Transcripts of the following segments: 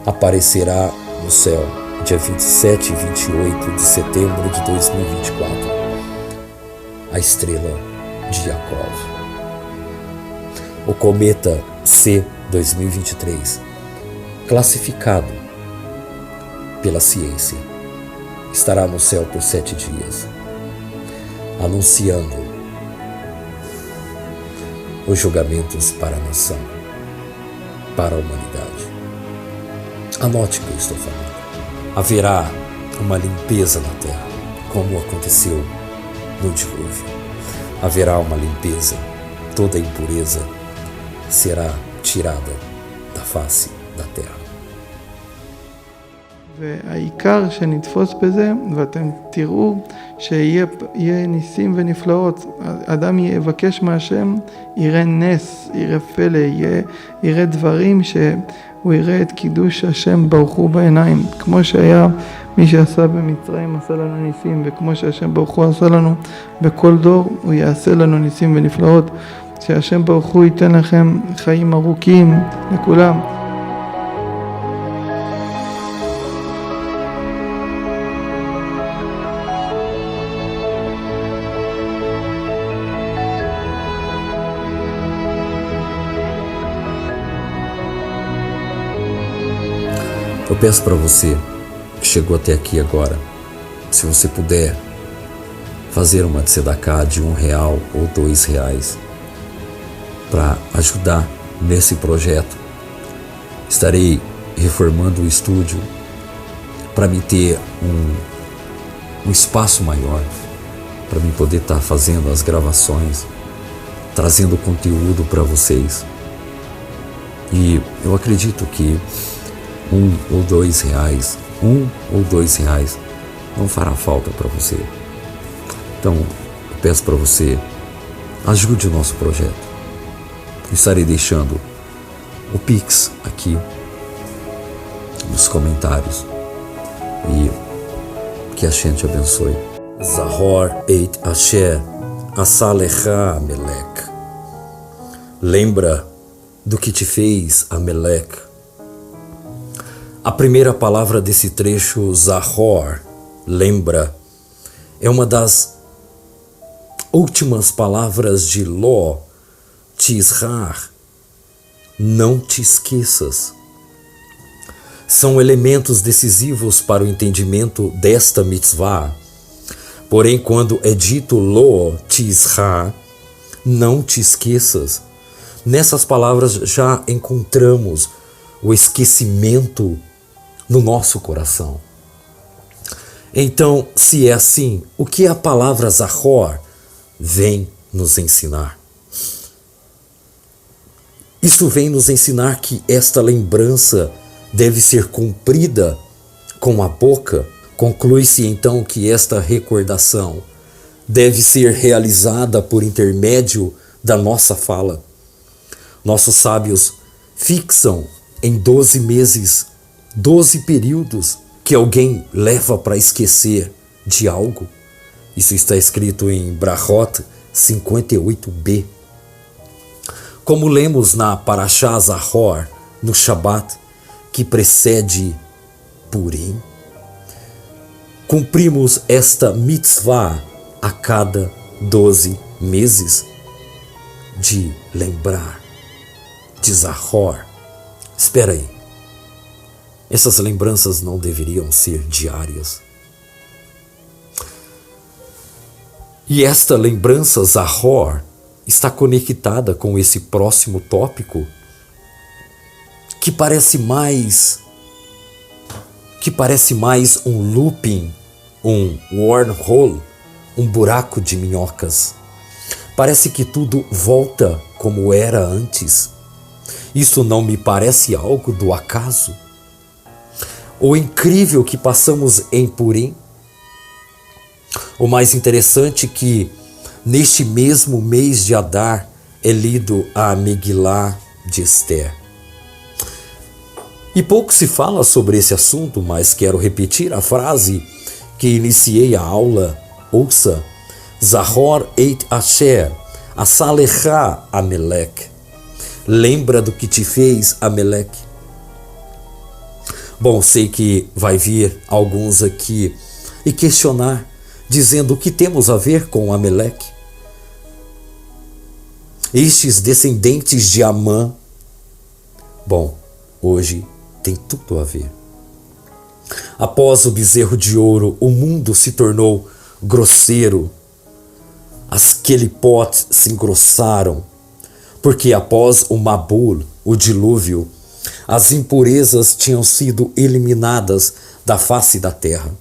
aparecerá no céu dia 27 e 28 de setembro de 2024, a estrela de Yakov. O cometa C 2023, classificado pela ciência, estará no céu por 7 dias, anunciando os julgamentos para a nação, para a humanidade. Anote o que eu estou falando. Haverá uma limpeza na terra, como aconteceu no dilúvio. Haverá uma limpeza, toda impureza será tirada da face da terra. והעיקר שנתפוס בזה, ואתם תראו שיהיה ניסים ונפלאות. אדם יבקש מהשם, יראה נס, יראה פלא, יראה דברים שהוא יראה את קידוש השם ברוך הוא בעיניים. כמו שהיה מי שעשה במצרים עשה לנו ניסים, וכמו שהשם ברוך הוא עשה לנו בכל דור, הוא יעשה לנו ניסים ונפלאות. שהשם ברוך הוא ייתן לכם חיים ארוכים לכולם. Eu peço para você que chegou até aqui agora, se você puder fazer uma tzedakah de R$1 ou R$2 para ajudar nesse projeto. Estarei reformando o estúdio para me ter um espaço maior, para me poder estar fazendo as gravações, trazendo conteúdo para vocês. E eu acredito que R$1 ou R$2 não fará falta para você. Então, eu peço para você, ajude o nosso projeto. Estarei deixando o Pix aqui nos comentários. E que Hashem te abençoe. Zahor eit Asher Asalecha Amelech. Lembra do que te fez Amelech. A primeira palavra desse trecho, Zahor, lembra, é uma das últimas palavras de Ló, Tizrar, não te esqueças. São elementos decisivos para o entendimento desta mitzvah. Porém, quando é dito Lo Tizrar, não te esqueças, nessas palavras já encontramos o esquecimento no nosso coração. Então, se é assim, o que a palavra Zahor vem nos ensinar? Isto vem nos ensinar que esta lembrança deve ser cumprida com a boca. Conclui-se então que esta recordação deve ser realizada por intermédio da nossa fala. Nossos sábios fixam em 12 meses, 12 períodos que alguém leva para esquecer de algo. Isso está escrito em Brachot 58b. Como lemos na Parashá Zahor, no Shabat, que precede Purim, cumprimos esta mitzvah a cada 12 meses de lembrar, de Zahor. Espera aí, essas lembranças não deveriam ser diárias? E esta lembrança Zahor está conectada com esse próximo tópico que parece mais um looping, um wormhole, um buraco de minhocas. Parece que tudo volta como era antes. Isso não me parece algo do acaso? O incrível que passamos em Purim. O mais interessante que neste mesmo mês de Adar é lido a Megilá de Esther. E pouco se fala sobre esse assunto, mas quero repetir a frase que iniciei a aula. Ouça: Zahor eit Asher Asalecha Amelech. Lembra do que te fez Amelech. Bom, sei que vai vir alguns aqui e questionar, dizendo o que temos a ver com Ameleque. Estes descendentes de Amã, bom, hoje tem tudo a ver. Após o bezerro de ouro, o mundo se tornou grosseiro. As Quelipot se engrossaram, porque após o Mabul, o dilúvio, as impurezas tinham sido eliminadas da face da terra.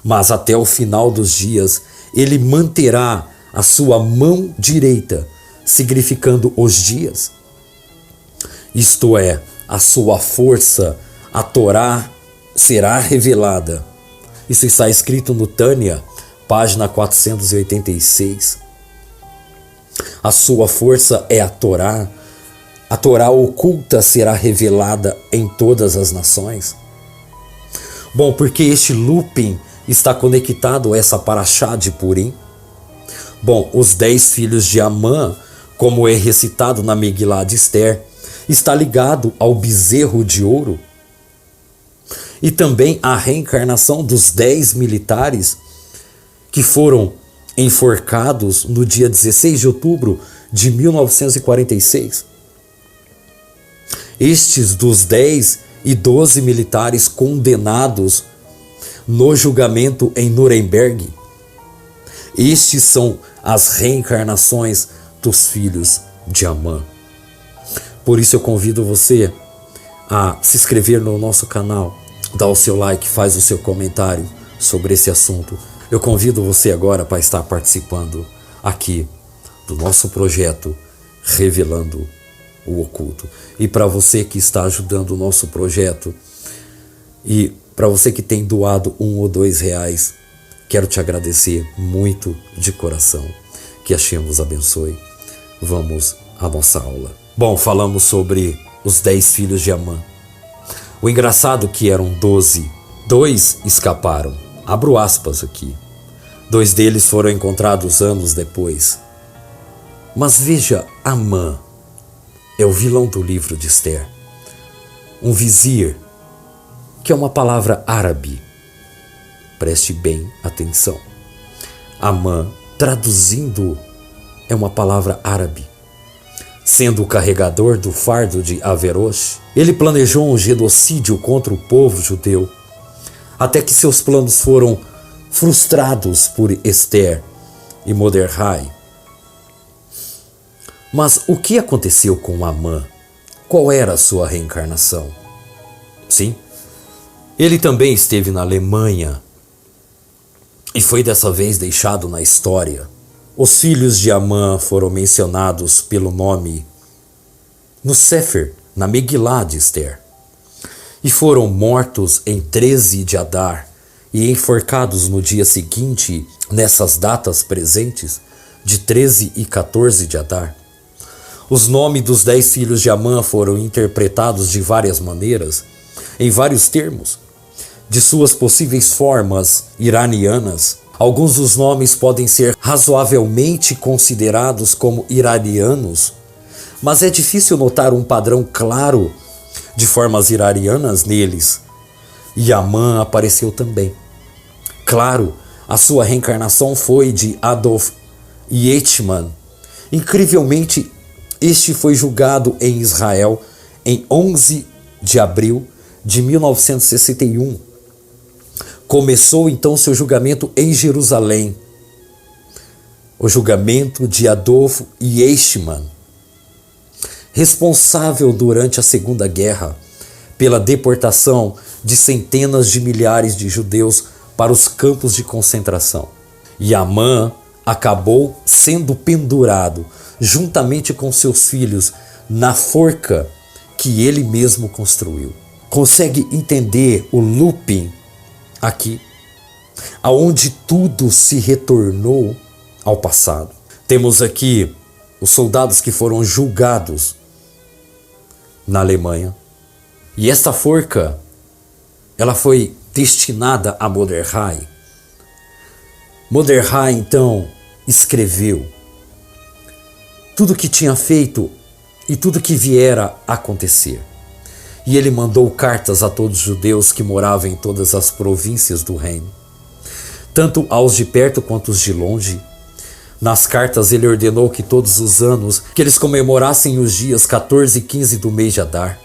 Mas até o final dos dias, ele manterá a sua mão direita, significando os dias. Isto é, a sua força, a Torá, será revelada. Isso está escrito no Tânia, página 486. A sua força é a Torá oculta será revelada em todas as nações. Bom, porque este looping está conectado a essa paraxá de Purim? Bom, os 10 filhos de Amã, como é recitado na Megilá de Esther, está ligado ao bezerro de ouro. E também a reencarnação dos 10 militares que foram enforcados no dia 16 de outubro de 1946. Estes dos 10 e 12 militares condenados no julgamento em Nuremberg. Estes são as reencarnações dos filhos de Amã. Por isso eu convido você a se inscrever no nosso canal, dar o seu like, faz o seu comentário sobre esse assunto. Eu convido você agora para estar participando aqui do nosso projeto Revelando o Oculto. E para você que está ajudando o nosso projeto e para você que tem doado R$1 ou R$2, quero te agradecer muito de coração. Que Hashem vos abençoe. Vamos à nossa aula. Bom, falamos sobre os 10 filhos de Amã. O engraçado que eram 12. 2 escaparam. Abro aspas aqui. 2 deles foram encontrados anos depois. Mas veja, Amã é o vilão do livro de Esther. Um vizir, que é uma palavra árabe. Preste bem atenção. Amã, traduzindo, é uma palavra árabe. Sendo o carregador do fardo de Averosh, ele planejou um genocídio contra o povo judeu, até que seus planos foram frustrados por Esther e Mordecai. Mas o que aconteceu com Amã? Qual era a sua reencarnação? Sim, ele também esteve na Alemanha e foi dessa vez deixado na história. Os filhos de Amã foram mencionados pelo nome no Sefer, na Megilá de Esther, e foram mortos em 13 de Adar e enforcados no dia seguinte, nessas datas presentes, de 13 e 14 de Adar. Os nomes dos 10 filhos de Amã foram interpretados de várias maneiras, em vários termos, de suas possíveis formas iranianas. Alguns dos nomes podem ser razoavelmente considerados como iranianos, mas é difícil notar um padrão claro de formas iranianas neles. E Amã apareceu também. Claro, a sua reencarnação foi de Adolf Eichmann. Incrivelmente, este foi julgado em Israel em 11 de abril de 1961. Começou então seu julgamento em Jerusalém. O julgamento de Adolf Eichmann, responsável durante a Segunda Guerra pela deportação de centenas de milhares de judeus para os campos de concentração. E Amã acabou sendo pendurado juntamente com seus filhos na forca que ele mesmo construiu. Consegue entender o looping aqui, aonde tudo se retornou ao passado? Temos aqui os soldados que foram julgados na Alemanha. E esta forca, ela foi destinada a Mordecai. Mordecai, então, escreveu tudo que tinha feito e tudo que viera a acontecer. E ele mandou cartas a todos os judeus que moravam em todas as províncias do reino, tanto aos de perto quanto os de longe. Nas cartas ele ordenou que todos os anos que eles comemorassem os dias 14 e 15 do mês de Adar,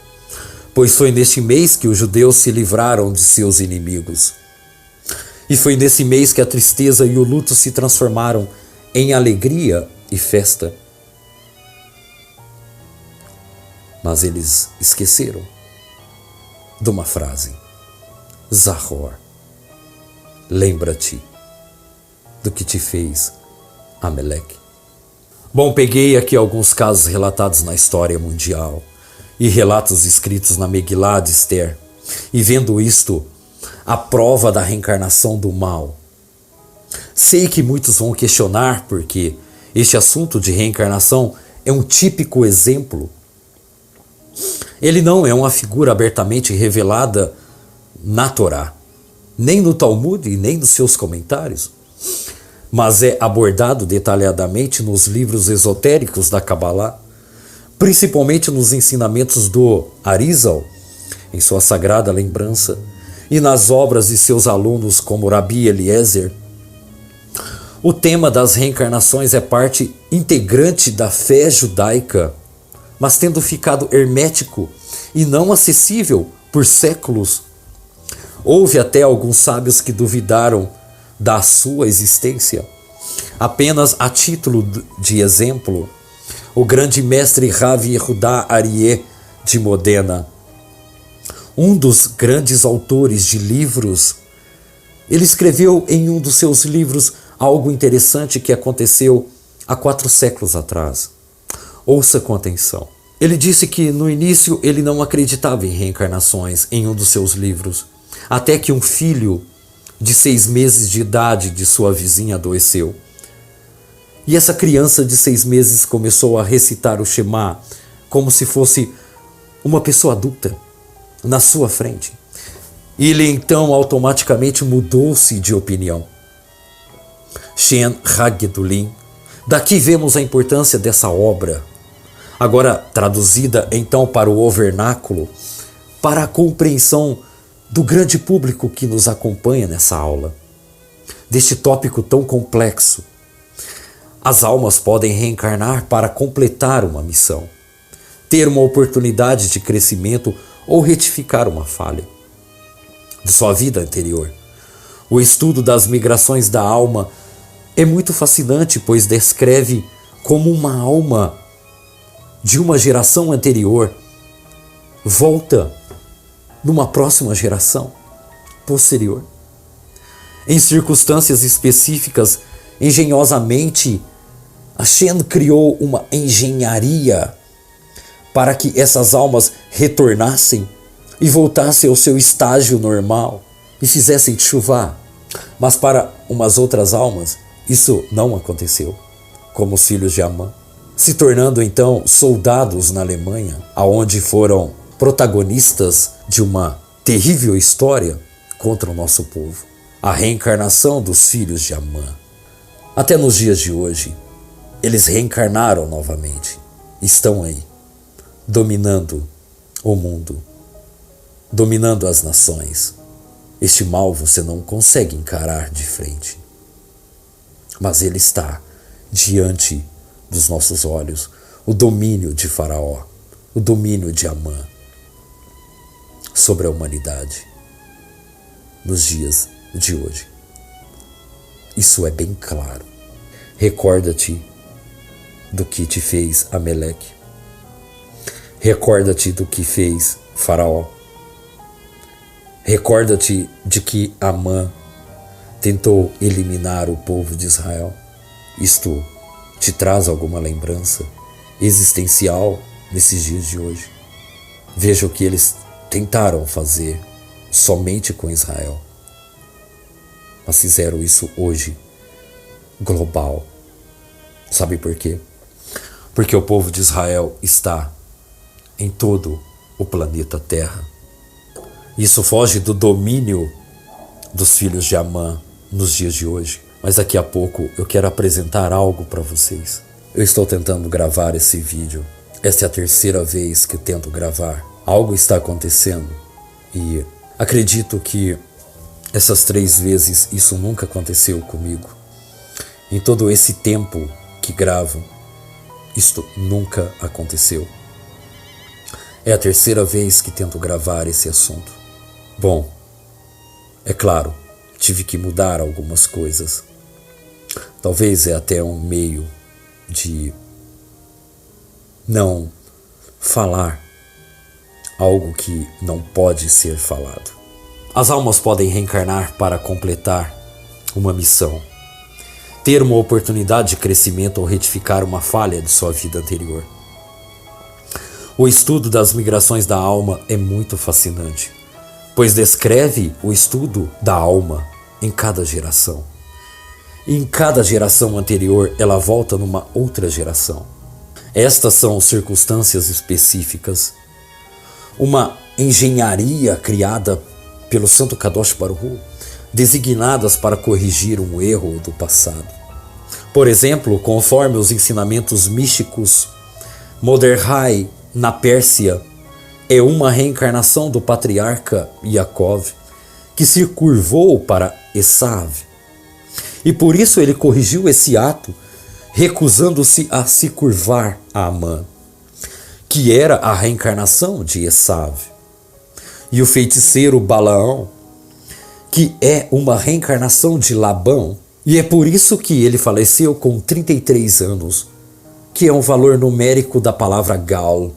pois foi neste mês que os judeus se livraram de seus inimigos. E foi nesse mês que a tristeza e o luto se transformaram em alegria e festa. Mas eles esqueceram de uma frase: Zahor, lembra-te do que te fez Ameleque. Bom, peguei aqui alguns casos relatados na história mundial e relatos escritos na Megilá de Esther, e vendo isto, a prova da reencarnação do mal. Sei que muitos vão questionar porque este assunto de reencarnação é um típico exemplo. Ele não é uma figura abertamente revelada na Torá, nem no Talmud e nem nos seus comentários, mas é abordado detalhadamente nos livros esotéricos da Kabbalah, principalmente nos ensinamentos do Arizal, em sua sagrada lembrança, e nas obras de seus alunos como Rabi Eliezer. O tema das reencarnações é parte integrante da fé judaica, mas tendo ficado hermético e não acessível por séculos. Houve até alguns sábios que duvidaram da sua existência. Apenas a título de exemplo, o grande mestre Rav Yehudá Aryeh de Modena, um dos grandes autores de livros, ele escreveu em um dos seus livros algo interessante que aconteceu há 4 séculos atrás. Ouça com atenção. Ele disse que no início ele não acreditava em reencarnações em um dos seus livros, até que um filho de 6 meses de idade de sua vizinha adoeceu. E essa criança de 6 meses começou a recitar o Shema como se fosse uma pessoa adulta na sua frente. Ele então automaticamente mudou-se de opinião. Shen Hagedolin. Daqui vemos a importância dessa obra, agora traduzida então para o vernáculo, para a compreensão do grande público que nos acompanha nessa aula, deste tópico tão complexo. As almas podem reencarnar para completar uma missão, ter uma oportunidade de crescimento ou retificar uma falha de sua vida anterior. O estudo das migrações da alma é muito fascinante, pois descreve como uma alma de uma geração anterior volta numa próxima geração posterior. Em circunstâncias específicas, engenhosamente, Hashem criou uma engenharia para que essas almas retornassem e voltassem ao seu estágio normal e fizessem teshuvá. Mas para umas outras almas, isso não aconteceu, como os filhos de Amã, se tornando então soldados na Alemanha, aonde foram protagonistas de uma terrível história contra o nosso povo. A reencarnação dos filhos de Amã. Até nos dias de hoje, eles reencarnaram novamente. Estão aí, dominando o mundo, dominando as nações. Este mal você não consegue encarar de frente, mas ele está diante dos nossos olhos. O domínio de Faraó, o domínio de Amã sobre a humanidade nos dias de hoje. Isso é bem claro. Recorda-te do que te fez Ameleque. Recorda-te do que fez Faraó. Recorda-te de que Amã tentou eliminar o povo de Israel. Isto te traz alguma lembrança existencial nesses dias de hoje? Veja o que eles tentaram fazer somente com Israel, mas fizeram isso hoje, global. Sabe por quê? Porque o povo de Israel está em todo o planeta Terra. Isso foge do domínio dos filhos de Amã nos dias de hoje. Mas daqui a pouco eu quero apresentar algo para vocês. Eu estou tentando gravar esse vídeo. Esta é a 3ª vez que eu tento gravar Algo está acontecendo e acredito que essas 3 vezes isso nunca aconteceu comigo. Em todo esse tempo que gravo, isto nunca aconteceu. É a 3ª vez que tento gravar esse assunto. Bom, é claro, tive que mudar algumas coisas. Talvez é até um meio de não falar algo que não pode ser falado. As almas podem reencarnar para completar uma missão, ter uma oportunidade de crescimento ou retificar uma falha de sua vida anterior. O estudo das migrações da alma é muito fascinante, pois descreve o estudo da alma em cada geração. E em cada geração anterior, ela volta numa outra geração. Estas são circunstâncias específicas, uma engenharia criada pelo Santo Kadosh Baruch Hu, designadas para corrigir um erro do passado. Por exemplo, conforme os ensinamentos místicos, Mordechai, na Pérsia, é uma reencarnação do patriarca Yaakov, que se curvou para Esav. E por isso ele corrigiu esse ato, recusando-se a se curvar a Amã, que era a reencarnação de Esav. E o feiticeiro Balaão, que é uma reencarnação de Labão, e é por isso que ele faleceu com 33 anos, que é um valor numérico da palavra Gal.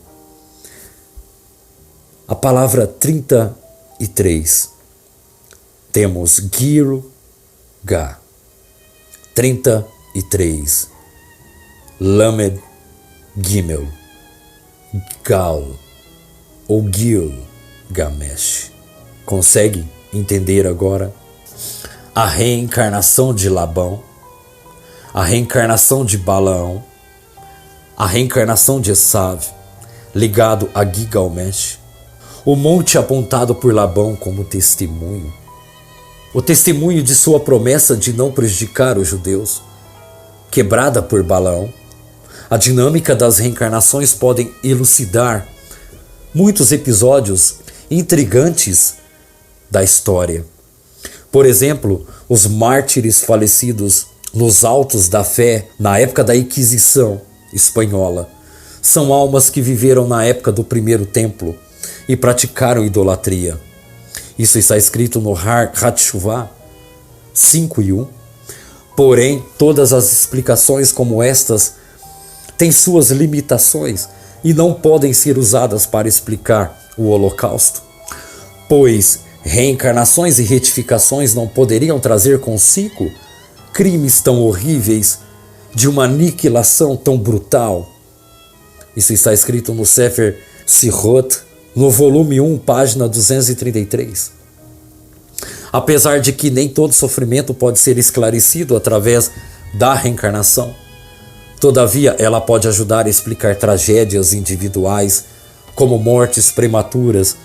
A palavra 33. Temos Giro, Ga. 33. Lamed, Gimel. Gal. Ou Gil, Gamesh. Consegue entender agora? A reencarnação de Labão, a reencarnação de Balaão, a reencarnação de Esav, ligado a Gilgamesh, o monte apontado por Labão como testemunho, o testemunho de sua promessa de não prejudicar os judeus, quebrada por Balaão. A dinâmica das reencarnações podem elucidar muitos episódios intrigantes da história. Por exemplo, os mártires falecidos nos altos da fé na época da Inquisição espanhola são almas que viveram na época do primeiro templo e praticaram idolatria. Isso está escrito no Har Hatshuvah 5:1. Porém, todas as explicações como estas têm suas limitações e não podem ser usadas para explicar o Holocausto, pois reencarnações e retificações não poderiam trazer consigo crimes tão horríveis de uma aniquilação tão brutal. Isso está escrito no Sefer Sihot, no volume 1, página 233. Apesar de que nem todo sofrimento pode ser esclarecido através da reencarnação, todavia ela pode ajudar a explicar tragédias individuais, como mortes prematuras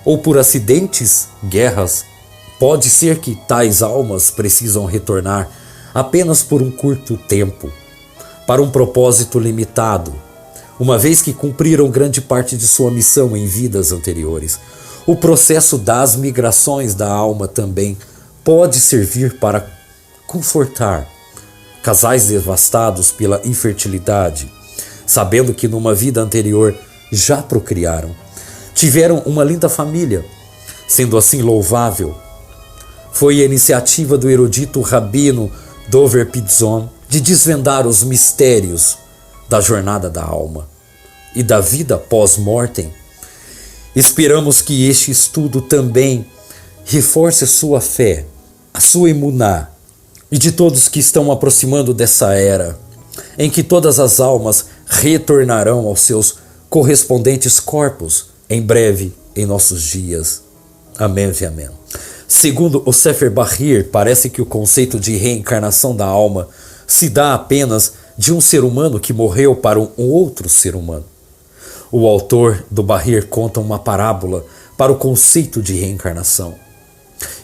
ou por acidentes, guerras. Pode ser que tais almas precisam retornar apenas por um curto tempo, para um propósito limitado, uma vez que cumpriram grande parte de sua missão em vidas anteriores. O processo das migrações da alma também pode servir para confortar casais devastados pela infertilidade, sabendo que numa vida anterior já procriaram, tiveram uma linda família. Sendo assim louvável, foi a iniciativa do erudito rabino Dover Pitzon de desvendar os mistérios da jornada da alma e da vida pós-mortem. Esperamos que este estudo também reforce sua fé, a sua emuná, e de todos que estão aproximando dessa era, em que todas as almas retornarão aos seus correspondentes corpos, em breve, em nossos dias. Amém e amém. Segundo o Sefer Bahir, parece que o conceito de reencarnação da alma se dá apenas de um ser humano que morreu para um outro ser humano. O autor do Bahir conta uma parábola para o conceito de reencarnação.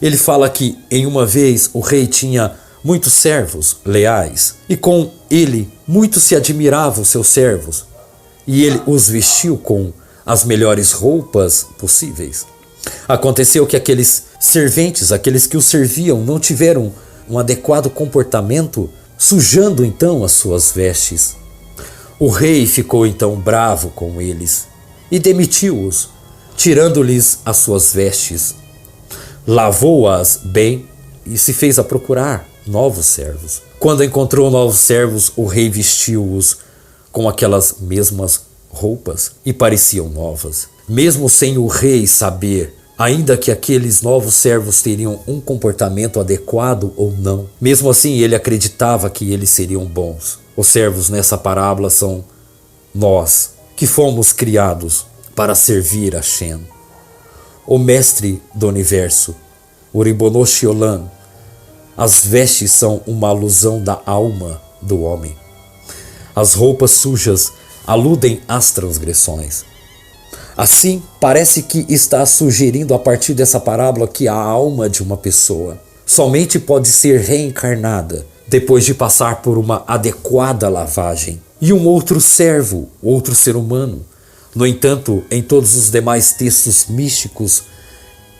Ele fala que, em uma vez, o rei tinha muitos servos leais, e com ele muitos se admiravam seus servos, e ele os vestiu com as melhores roupas possíveis. Aconteceu que aqueles serventes, aqueles que o serviam, não tiveram um adequado comportamento, sujando então as suas vestes. O rei ficou então bravo com eles e demitiu-os, tirando-lhes as suas vestes. Lavou-as bem e se fez a procurar novos servos. Quando encontrou novos servos, o rei vestiu-os com aquelas mesmas roupas e pareciam novas. Mesmo sem o rei saber, ainda que aqueles novos servos teriam um comportamento adequado ou não, mesmo assim ele acreditava que eles seriam bons. Os servos nessa parábola são nós, que fomos criados para servir a Shem, o mestre do universo, o Ribono Shel Olam. As vestes são uma alusão da alma do homem. As roupas sujas aludem às transgressões. Assim, parece que está sugerindo a partir dessa parábola que a alma de uma pessoa somente pode ser reencarnada depois de passar por uma adequada lavagem. E um outro servo, outro ser humano. No entanto, em todos os demais textos místicos,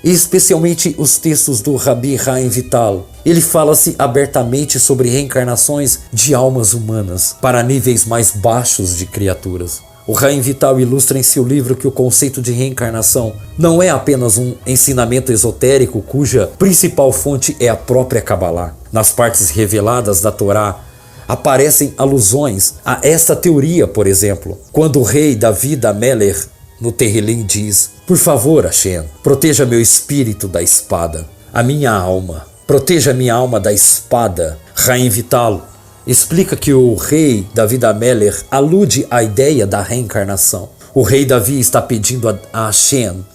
e especialmente os textos do Rabbi Chaim Vital, ele fala-se abertamente sobre reencarnações de almas humanas para níveis mais baixos de criaturas. O Chaim Vital ilustra em seu livro que o conceito de reencarnação não é apenas um ensinamento esotérico cuja principal fonte é a própria Kabbalah. Nas partes reveladas da Torá aparecem alusões a esta teoria, por exemplo, quando o rei David Amelech no Terrilim diz: por favor, Hashem, proteja meu espírito da espada, a minha alma, proteja minha alma da espada. Chaim Vital explica que o rei David Amelech alude à ideia da reencarnação. O rei Davi está pedindo a Hashem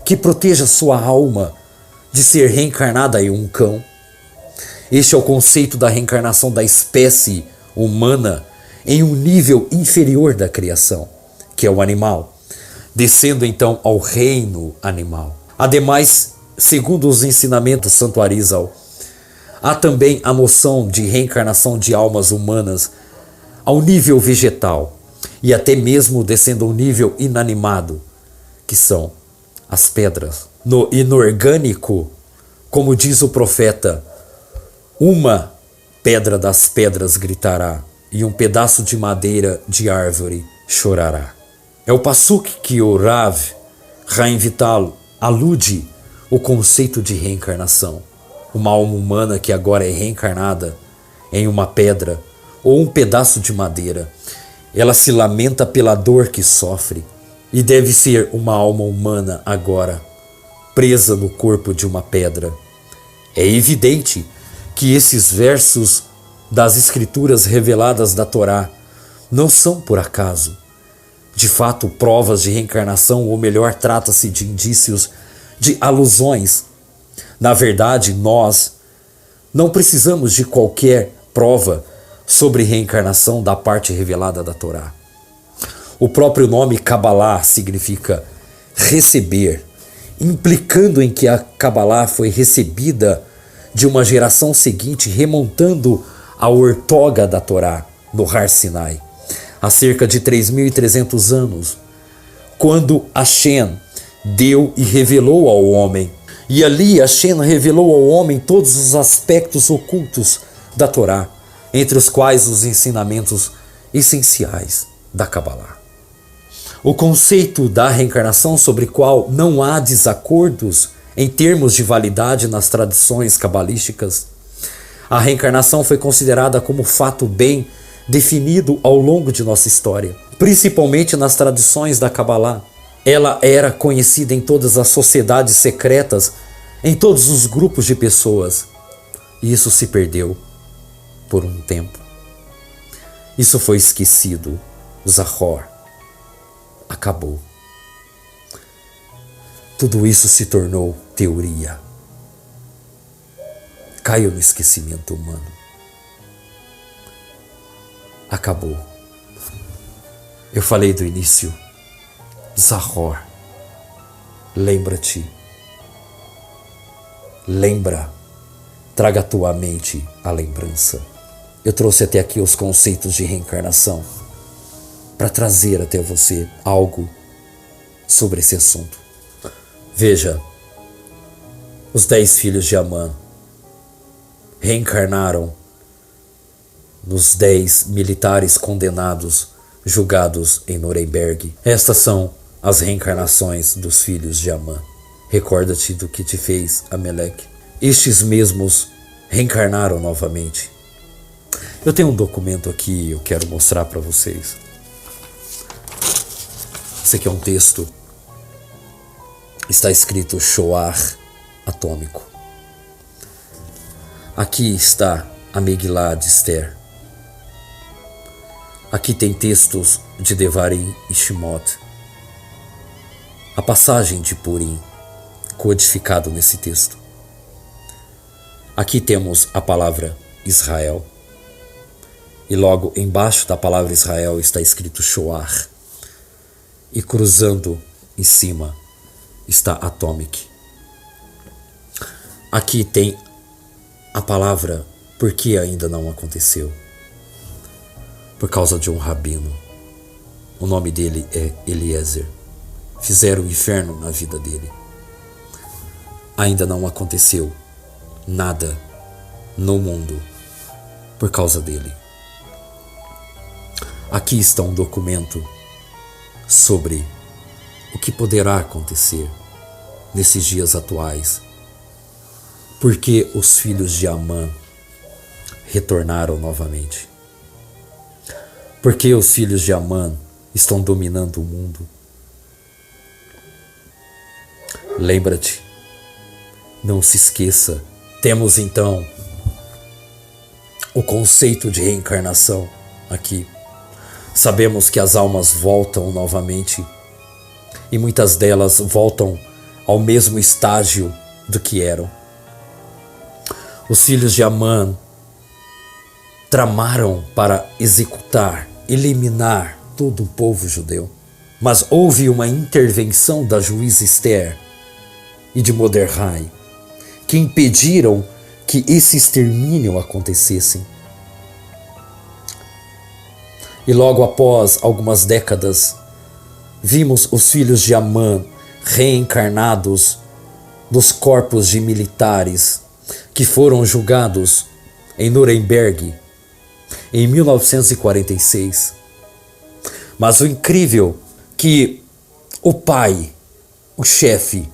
que proteja sua alma de ser reencarnada em um cão. Este é o conceito da reencarnação da espécie humana em um nível inferior da criação, que é o animal, descendo então ao reino animal. Ademais, segundo os ensinamentos do Santo Arizal, há também a noção de reencarnação de almas humanas ao nível vegetal e até mesmo descendo ao nível inanimado, que são as pedras. No inorgânico, como diz o profeta, uma pedra das pedras gritará e um pedaço de madeira de árvore chorará. É o Passuk que o Rav Chaim Vital alude o conceito de reencarnação. Uma alma humana que agora é reencarnada em uma pedra ou um pedaço de madeira. Ela se lamenta pela dor que sofre e deve ser uma alma humana agora, presa no corpo de uma pedra. É evidente que esses versos das escrituras reveladas da Torá não são por acaso. De fato, provas de reencarnação, ou melhor, trata-se de indícios, de alusões. Na verdade, nós não precisamos de qualquer prova sobre reencarnação da parte revelada da Torá. O próprio nome Kabbalah significa receber, implicando em que a Kabbalah foi recebida de uma geração seguinte, remontando a ortoga da Torá, no Har Sinai, há cerca de 3.300 anos, quando Hashem deu e revelou ao homem. E ali Hashem revelou ao homem todos os aspectos ocultos da Torá, entre os quais os ensinamentos essenciais da Kabbalah. O conceito da reencarnação, sobre o qual não há desacordos em termos de validade nas tradições cabalísticas, a reencarnação foi considerada como fato bem definido ao longo de nossa história, principalmente nas tradições da Kabbalah. Ela era conhecida em todas as sociedades secretas, em todos os grupos de pessoas. E isso se perdeu por um tempo. Isso foi esquecido. Zahor acabou. Tudo isso se tornou teoria. Caiu no esquecimento humano. Acabou. Eu falei do início. Zahor. Lembra-te. Lembra. Traga à tua mente a lembrança. Eu trouxe até aqui os conceitos de reencarnação para trazer até você algo sobre esse assunto. Veja, os 10 filhos de Amã reencarnaram nos 10 militares condenados, julgados em Nuremberg. Estas são as reencarnações dos filhos de Amã. Recorda-te do que te fez Ameleque. Estes mesmos reencarnaram novamente. Eu tenho um documento aqui, eu quero mostrar para vocês. Esse aqui é um texto. Está escrito Shoah atômico. Aqui está a Megilá de Esther. Aqui tem textos de Devarim e Shemot. A passagem de Purim, codificado nesse texto. Aqui temos a palavra Israel. E logo embaixo da palavra Israel está escrito Shoah. E cruzando em cima está Atomic. Aqui tem a palavra por que ainda não aconteceu. Por causa de um rabino. O nome dele é Eliezer. Fizeram o inferno na vida dele. Ainda não aconteceu nada no mundo por causa dele. Aqui está um documento sobre o que poderá acontecer nesses dias atuais. Porque os filhos de Amã retornaram novamente. Porque os filhos de Amã estão dominando o mundo. Lembra-te, não se esqueça. Temos então o conceito de reencarnação aqui. Sabemos que as almas voltam novamente e muitas delas voltam ao mesmo estágio do que eram. Os filhos de Amã tramaram para executar, eliminar todo o povo judeu. Mas houve uma intervenção da juíza Esther e de Mordecai que impediram que esse extermínio acontecesse. E logo após algumas décadas, vimos os filhos de Amã reencarnados nos corpos de militares que foram julgados em Nuremberg em 1946. Mas o incrível que o pai, o chefe,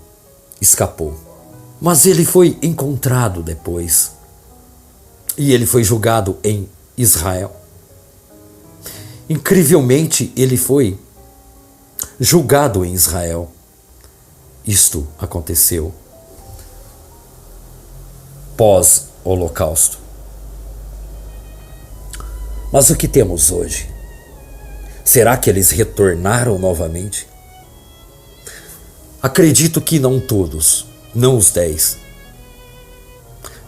escapou. Mas ele foi encontrado depois e ele foi julgado em Israel. Incrivelmente, ele foi julgado em Israel. Isto aconteceu pós-Holocausto. Mas o que temos hoje? Será que eles retornaram novamente? Acredito que não todos, não os 10.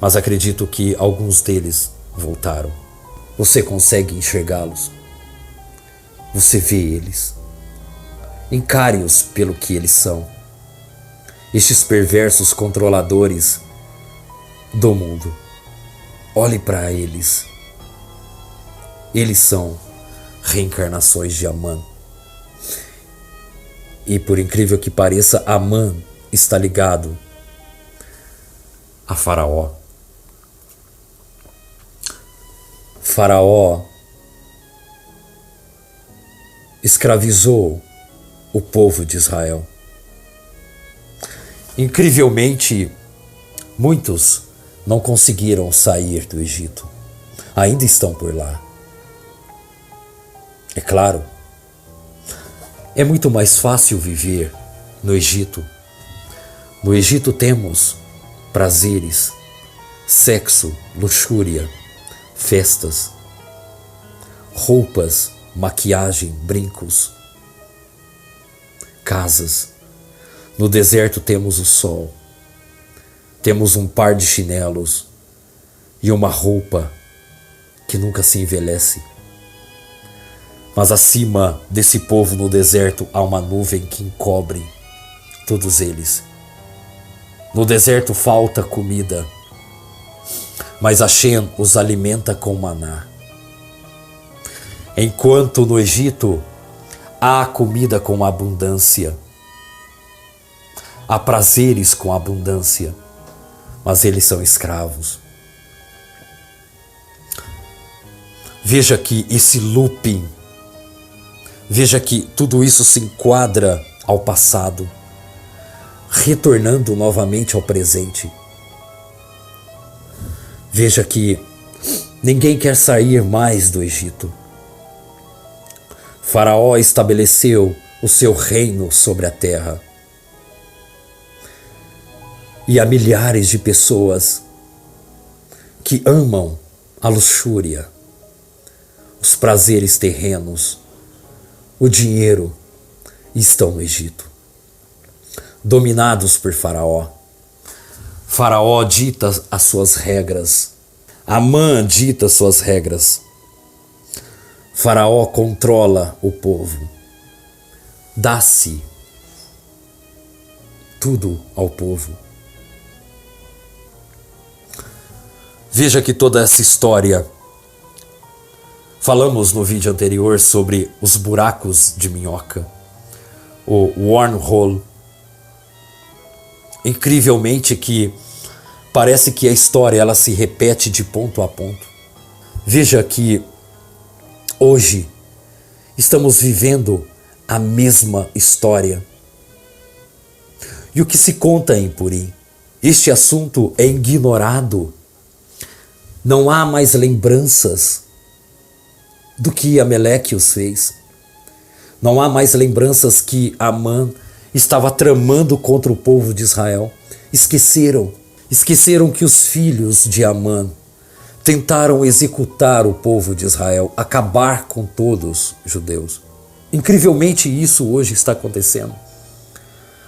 Mas acredito que alguns deles voltaram. Você consegue enxergá-los? Você vê eles? Encare-os pelo que eles são. Estes perversos controladores do mundo. Olhe para eles. Eles são reencarnações de Amã. E por incrível que pareça, Amã está ligado a Faraó. Faraó escravizou o povo de Israel. Incrivelmente, muitos não conseguiram sair do Egito. Ainda estão por lá. É claro, é muito mais fácil viver no Egito. No Egito temos prazeres, sexo, luxúria, festas, roupas, maquiagem, brincos, casas. No deserto temos o sol, temos um par de chinelos e uma roupa que nunca se envelhece. Mas acima desse povo no deserto há uma nuvem que encobre todos eles. No deserto falta comida, mas Hashem os alimenta com maná. Enquanto no Egito há comida com abundância. há prazeres com abundância, mas eles são escravos. Veja que esse looping, veja que tudo isso se enquadra ao passado, retornando novamente ao presente. Veja que ninguém quer sair mais do Egito. Faraó estabeleceu o seu reino sobre a terra. E há milhares de pessoas que amam a luxúria, os prazeres terrenos, o dinheiro, e estão no Egito, dominados por Faraó. Faraó dita as suas regras, Amã dita as suas regras. Faraó controla o povo, dá-se tudo ao povo. Veja que toda essa história, falamos no vídeo anterior sobre os buracos de minhoca, o wormhole. Incrivelmente que parece que a história ela se repete de ponto a ponto. Veja que hoje estamos vivendo a mesma história. E o que se conta em Purim? Este assunto é ignorado. Não há mais lembranças do que Ameleque os fez. Não há mais lembranças que Amã estava tramando contra o povo de Israel. Esqueceram que os filhos de Amã tentaram executar o povo de Israel, acabar com todos os judeus. Incrivelmente isso hoje está acontecendo,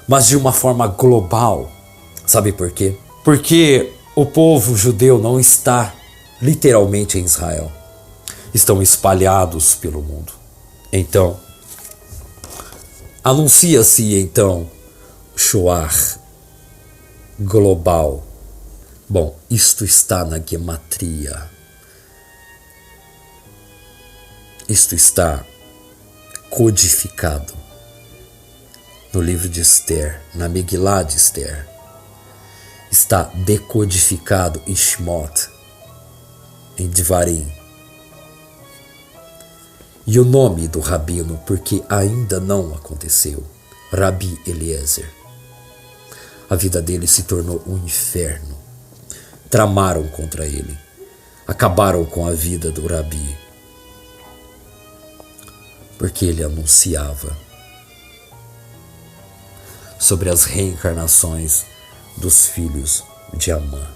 mas de uma forma global. Sabe por quê? Porque o povo judeu não está literalmente em Israel. Estão espalhados pelo mundo. Então, anuncia-se então Shoar global. Bom, isto está na gematria. Isto está codificado no livro de Esther, na Megilá de Esther. Está decodificado em Shemot, em Devarim. E o nome do rabino, porque ainda não aconteceu, Rabi Eliezer. A vida dele se tornou um inferno. Tramaram contra ele. Acabaram com a vida do Rabi. Porque ele anunciava sobre as reencarnações dos filhos de Amã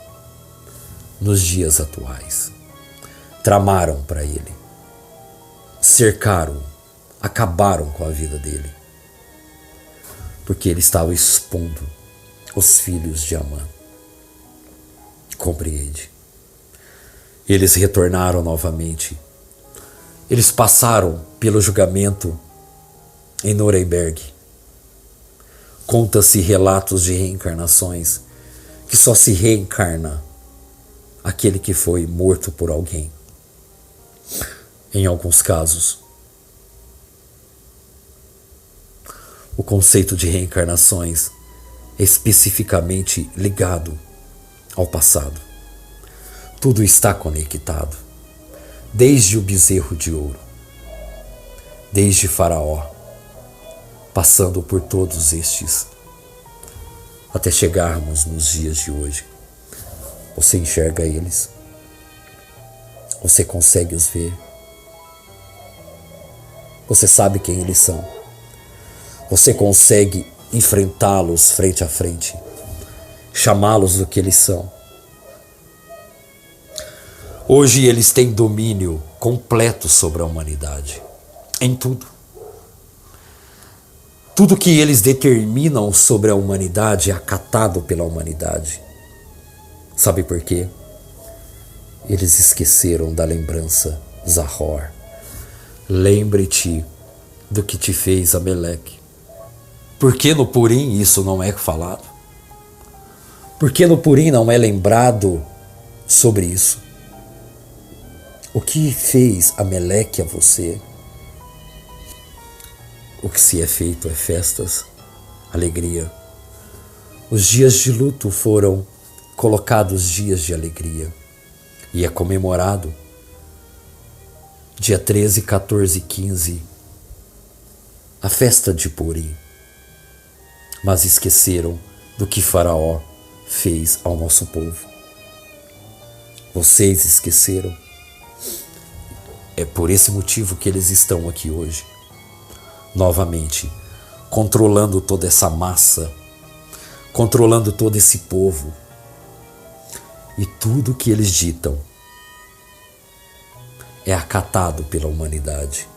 nos dias atuais. Tramaram para ele. Cercaram, acabaram com a vida dele. Porque ele estava expondo os filhos de Amã. Compreende? Eles retornaram novamente. Eles passaram pelo julgamento em Nuremberg. Conta-se relatos de reencarnações que só se reencarna aquele que foi morto por alguém. Em alguns casos, o conceito de reencarnações é especificamente ligado ao passado. Tudo está conectado, desde o bezerro de ouro, desde Faraó, passando por todos estes, até chegarmos nos dias de hoje. Você enxerga eles? Você consegue os ver? Você sabe quem eles são? Você consegue enfrentá-los frente a frente? Chamá-los do que eles são? Hoje eles têm domínio completo sobre a humanidade. Em tudo. Tudo que eles determinam sobre a humanidade é acatado pela humanidade. Sabe por quê? Eles esqueceram da lembrança, Zahor. Lembre-te do que te fez Ameleque. Por que no Purim isso não é falado? Por que no Purim não é lembrado sobre isso? O que fez Ameleque a você? O que se é feito é festas, alegria. Os dias de luto foram colocados dias de alegria e é comemorado dia 13, 14 e 15 a festa de Purim. Mas esqueceram do que Faraó fez ao nosso povo. Vocês esqueceram. É por esse motivo que eles estão aqui hoje, novamente, controlando toda essa massa, controlando todo esse povo. E tudo que eles ditam é acatado pela humanidade.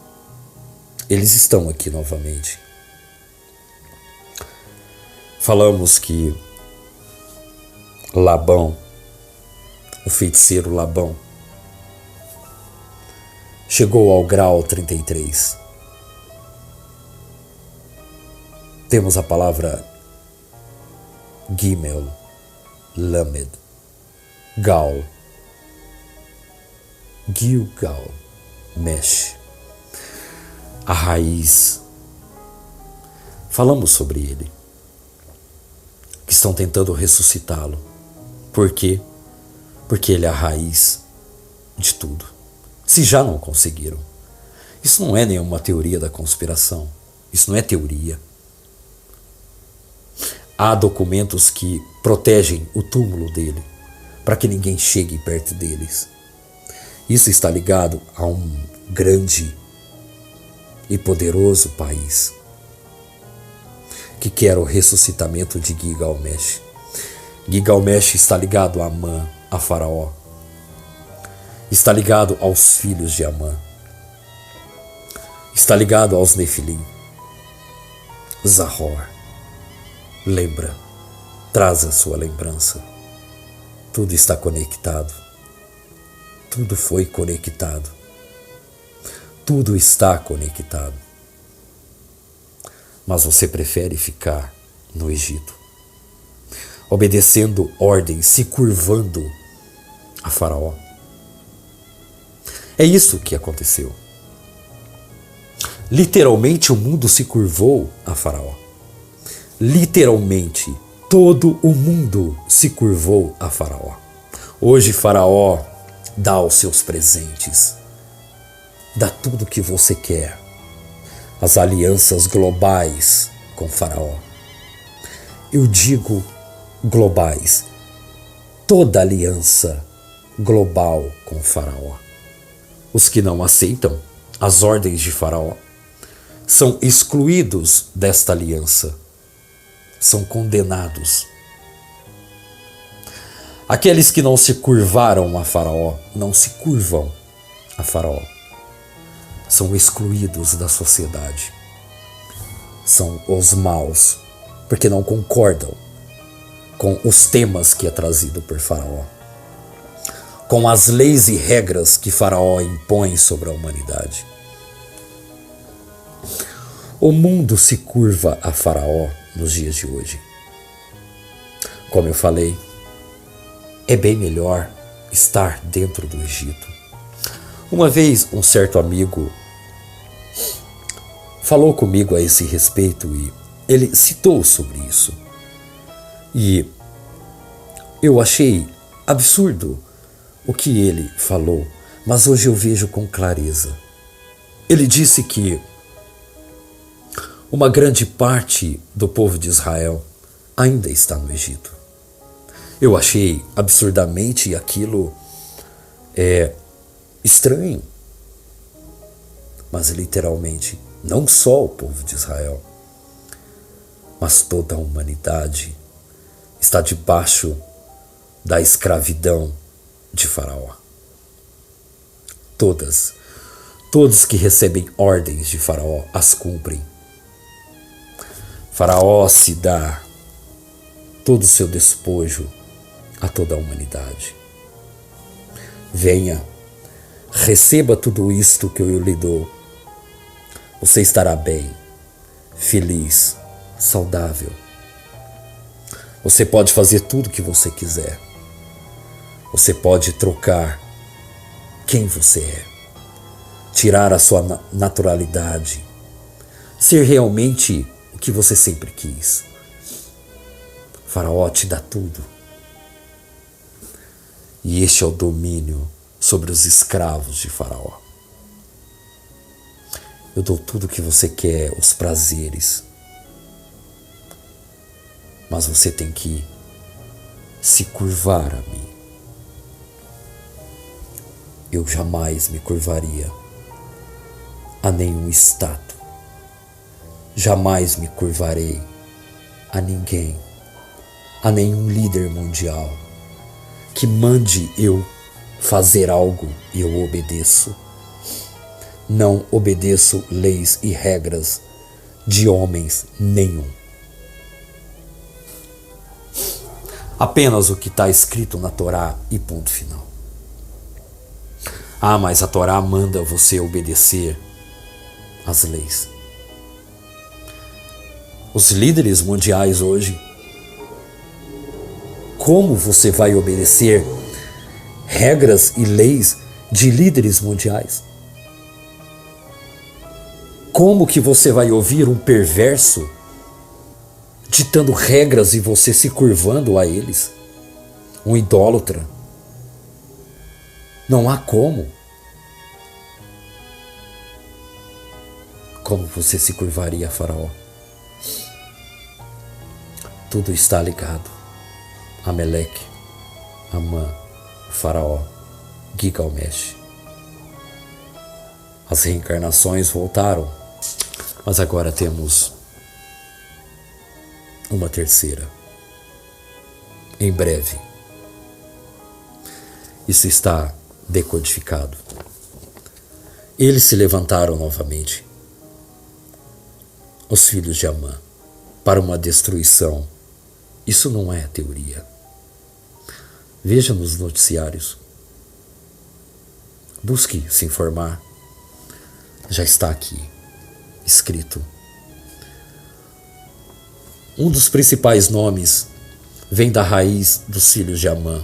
Eles estão aqui novamente. Falamos que Labão, o feiticeiro Labão, chegou ao grau 33. Temos a palavra Gimel, Lamed, Gal, Gilgal, Mesh, a raiz. Falamos sobre ele, que estão tentando ressuscitá-lo. Por quê? Porque ele é a raiz de tudo. Se já não conseguiram. Isso não é nenhuma teoria da conspiração. Isso não é teoria. Há documentos que protegem o túmulo dele, para que ninguém chegue perto deles. Isso está ligado a um grande e poderoso país que quer o ressuscitamento de Gilgamesh. Gilgamesh está ligado a Amã, a Faraó. Está ligado aos filhos de Amã. Está ligado aos Nefilim. Zahor. Lembra, traz a sua lembrança. Tudo está conectado. Tudo foi conectado. Tudo está conectado. Mas você prefere ficar no Egito, obedecendo ordens, se curvando a Faraó. É isso que aconteceu. Literalmente o mundo se curvou a Faraó. Literalmente todo o mundo se curvou a Faraó. Hoje Faraó dá os seus presentes, dá tudo o que você quer. As alianças globais com Faraó. Eu digo globais, toda aliança global com Faraó. Os que não aceitam as ordens de Faraó são excluídos desta aliança, são condenados. Aqueles que não se curvaram a Faraó, não se curvam a Faraó, são excluídos da sociedade. São os maus, porque não concordam com os temas que é trazido por Faraó, com as leis e regras que Faraó impõe sobre a humanidade. O mundo se curva a Faraó nos dias de hoje. Como eu falei, é bem melhor estar dentro do Egito. Uma vez um certo amigo falou comigo a esse respeito e ele citou sobre isso. E eu achei absurdo o que ele falou, mas hoje eu vejo com clareza. Ele disse que uma grande parte do povo de Israel ainda está no Egito. Eu achei absurdamente aquilo estranho. Mas literalmente, não só o povo de Israel, mas toda a humanidade está debaixo da escravidão de Faraó. Todos que recebem ordens de Faraó as cumprem. Faraó se dá todo o seu despojo a toda a humanidade. Venha, receba tudo isto que eu lhe dou. Você estará bem, feliz, saudável. Você pode fazer tudo o que você quiser. Você pode trocar quem você é, tirar a sua naturalidade, ser realmente o que você sempre quis. Faraó te dá tudo. E este é o domínio sobre os escravos de Faraó. Eu dou tudo o que você quer, os prazeres. Mas você tem que se curvar a mim. Eu jamais me curvaria a nenhum estátua. Jamais me curvarei a ninguém, a nenhum líder mundial que mande eu fazer algo e eu obedeço. Não obedeço leis e regras de homens nenhum. Apenas o que está escrito na Torá e ponto final. Ah, mas a Torá manda você obedecer às leis. Os líderes mundiais hoje, como você vai obedecer regras e leis de líderes mundiais? Como que você vai ouvir um perverso ditando regras e você se curvando a eles? Um idólatra? Não há como. Como você se curvaria a Faraó? Tudo está ligado a Meleque, Amã, Faraó, Gilgamesh. As reencarnações voltaram, mas agora temos uma terceira. Em breve. Isso está decodificado. Eles se levantaram novamente, os filhos de Amã, para uma destruição. Isso não é teoria. Veja nos noticiários. Busque se informar. Já está aqui, escrito. Um dos principais nomes vem da raiz dos filhos de Amã.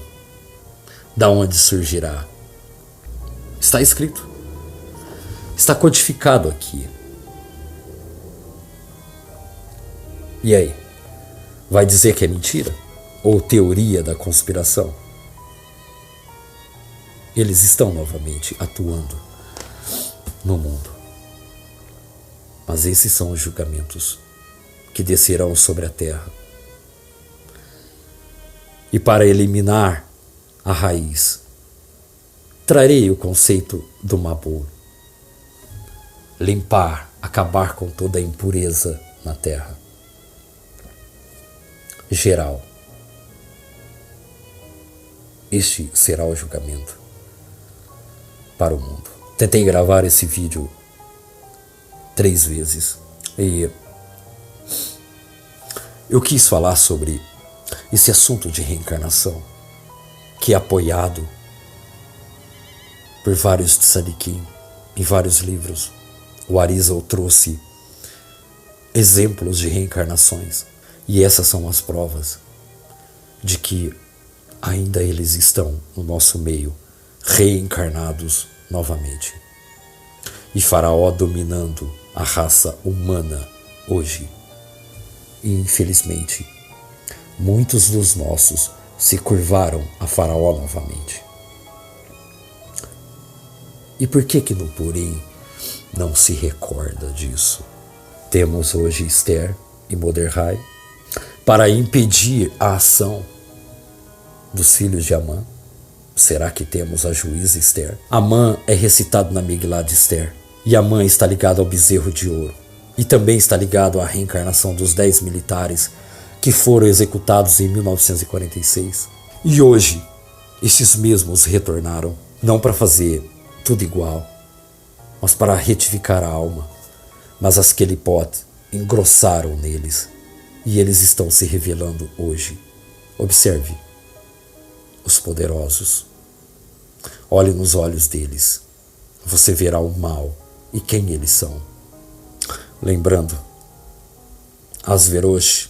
Da onde surgirá? Está escrito. Está codificado aqui. E aí? Vai dizer que é mentira? Ou teoria da conspiração? Eles estão novamente atuando no mundo. Mas esses são os julgamentos que descerão sobre a terra. E para eliminar a raiz, trarei o conceito do Mabul. Limpar, acabar com toda a impureza na terra. Geral. Este será o julgamento para o mundo. Tentei gravar esse vídeo 3 vezes e eu quis falar sobre esse assunto de reencarnação, que é apoiado por vários tzadikim em vários livros. O Arizal trouxe exemplos de reencarnações e essas são as provas de que ainda eles estão no nosso meio, reencarnados novamente. E Faraó dominando a raça humana hoje. E infelizmente, muitos dos nossos se curvaram a Faraó novamente. E por que no Purim não se recorda disso? Temos hoje Esther e Mordecai para impedir a ação dos filhos de Amã. Será que temos a juíza Esther? Amã é recitado na Megilá de Esther. E Amã está ligado ao bezerro de ouro. E também está ligado à reencarnação dos 10 militares que foram executados em 1946. E hoje, esses mesmos retornaram, não para fazer tudo igual, mas para retificar a alma. Mas as Kelipot engrossaram neles, e eles estão se revelando hoje. Observe os poderosos. Olhe nos olhos deles. Você verá o mal e quem eles são. Lembrando, Asverosh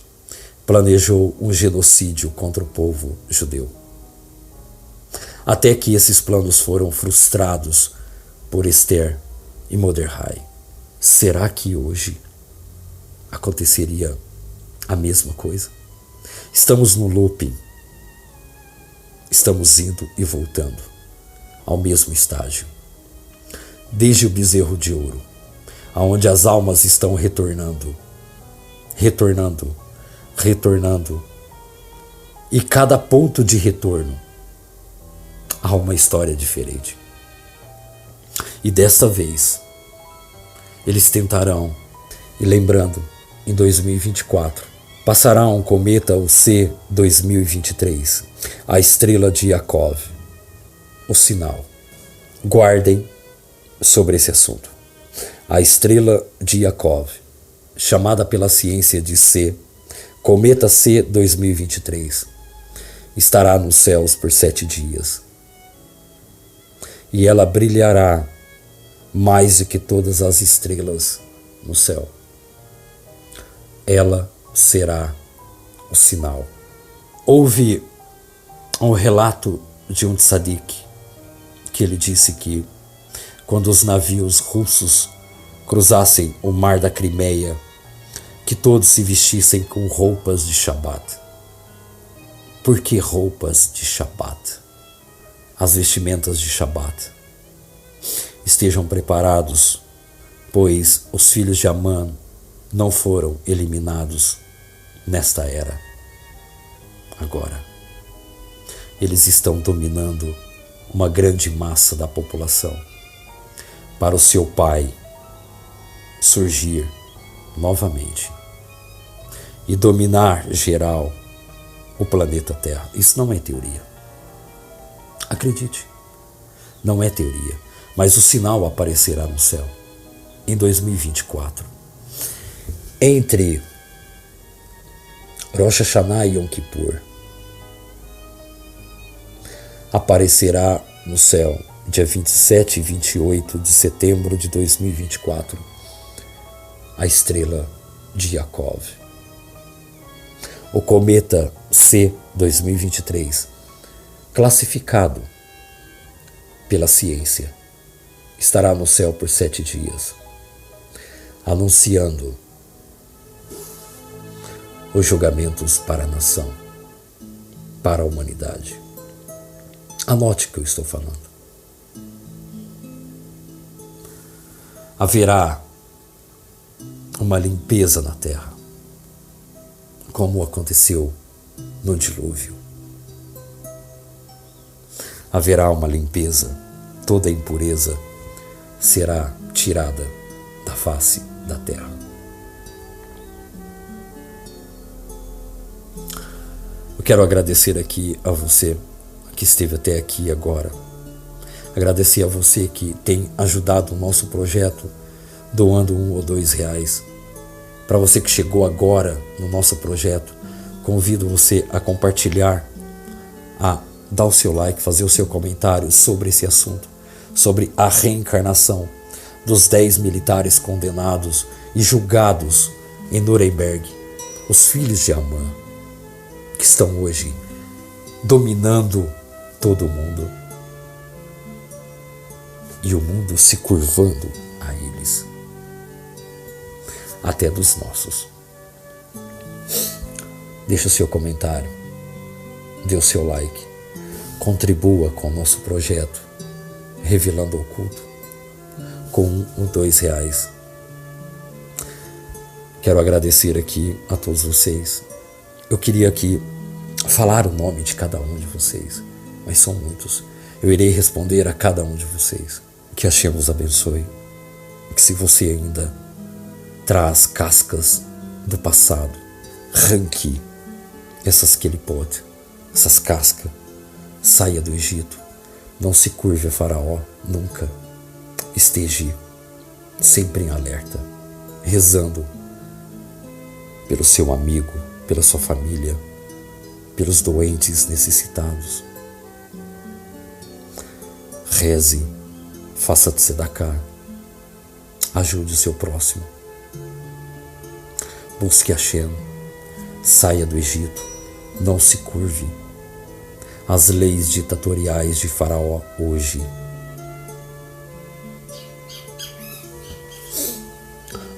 planejou um genocídio contra o povo judeu. Até que esses planos foram frustrados por Esther e Mordecai. Será que hoje aconteceria a mesma coisa? Estamos no looping. Estamos indo e voltando ao mesmo estágio. Desde o bezerro de ouro, aonde as almas estão retornando. E cada ponto de retorno há uma história diferente. E desta vez, eles tentarão, e lembrando, em 2024, passará um cometa, o C-2023, a estrela de Yakov, o sinal. Guardem sobre esse assunto. A estrela de Yakov, chamada pela ciência de cometa C-2023, estará nos céus por 7 dias. E ela brilhará mais do que todas as estrelas no céu. Ela será o sinal. Houve um relato de um tzadik que ele disse que quando os navios russos cruzassem o mar da Crimeia, que todos se vestissem com roupas de Shabat. Por que roupas de Shabat? As vestimentas de Shabat. Estejam preparados, pois os filhos de Amã não foram eliminados nesta era. Agora, eles estão dominando uma grande massa da população para o seu pai surgir novamente e dominar geral o planeta Terra. Isso não é teoria. Acredite, não é teoria, mas o sinal aparecerá no céu em 2024. Entre Rosh Hashanah e Yom Kippur, aparecerá no céu, dia 27 e 28 de setembro de 2024, a estrela de Yakov. O cometa C-2023, classificado pela ciência, estará no céu por 7 dias, anunciando os julgamentos para a nação, para a humanidade. Anote o que eu estou falando. Haverá uma limpeza na terra, como aconteceu no dilúvio. Haverá uma limpeza, toda impureza será tirada da face da terra. Eu quero agradecer aqui a você que esteve até aqui agora. Agradecer a você que tem ajudado o nosso projeto, doando R$1 ou R$2. Para você que chegou agora no nosso projeto, convido você a compartilhar, a dar o seu like, fazer o seu comentário sobre esse assunto, sobre a reencarnação dos 10 militares condenados e julgados em Nuremberg, os filhos de Amã, que estão hoje dominando todo o mundo e o mundo se curvando a eles, até dos nossos. Deixe o seu comentário, dê o seu like, contribua com o nosso projeto Revelando o Oculto com R$1 ou R$2. Quero agradecer aqui a todos vocês. Eu queria aqui falar o nome de cada um de vocês, mas são muitos. Eu irei responder a cada um de vocês. Que Hashem vos abençoe. Que se você ainda traz cascas do passado, arranque essas kelipot, essas cascas, saia do Egito, não se curve a Faraó, nunca. Esteja sempre em alerta, rezando pelo seu amigo, pela sua família, pelos doentes necessitados. Reze, faça tzedakah, ajude o seu próximo. Busque Hashem, saia do Egito, não se curve às leis ditatoriais de Faraó hoje.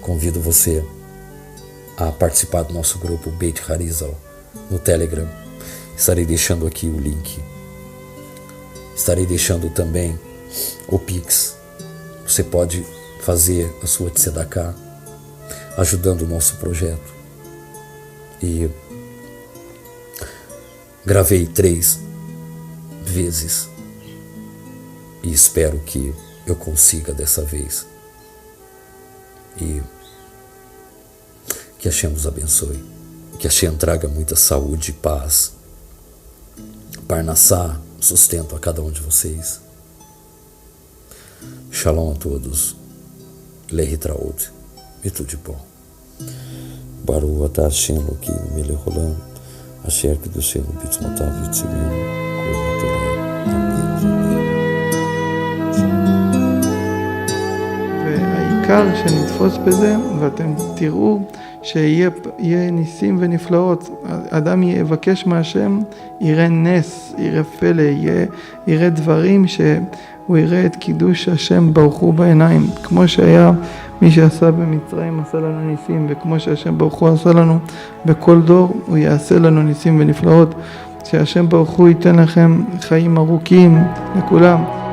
Convido você a participar do nosso grupo Beit Harizal, no Telegram. Estarei deixando aqui o link. Estarei deixando também o Pix. Você pode fazer a sua tzedakah, ajudando o nosso projeto. E gravei 3 vezes e espero que eu consiga dessa vez. E que Hashem nos abençoe, que Hashem traga muita saúde e paz, parnassá, sustento a cada um de vocês. Shalom a todos, Lehitraot, e tudo de bom. Baruch atah Hashem Elokeinu melech haolam, asher kiddushenu b'tzmotav yitzilenu kol haTorah. והעיקר שנתפוס בזה, ואתם תראו שיהיה ניסים ונפלאות. אדם יבקש מהשם, יראה נס, יראה פלא, יראה דברים שהוא יראה את קידוש השם ברוך הוא בעיניים. כמו שהיה מי שעשה במצרים עשה לנו ניסים, וכמו שהשם ברוך הוא עשה לנו בכל דור, הוא יעשה לנו ניסים ונפלאות. שהשם ברוך הוא ייתן לכם חיים ארוכים לכולם.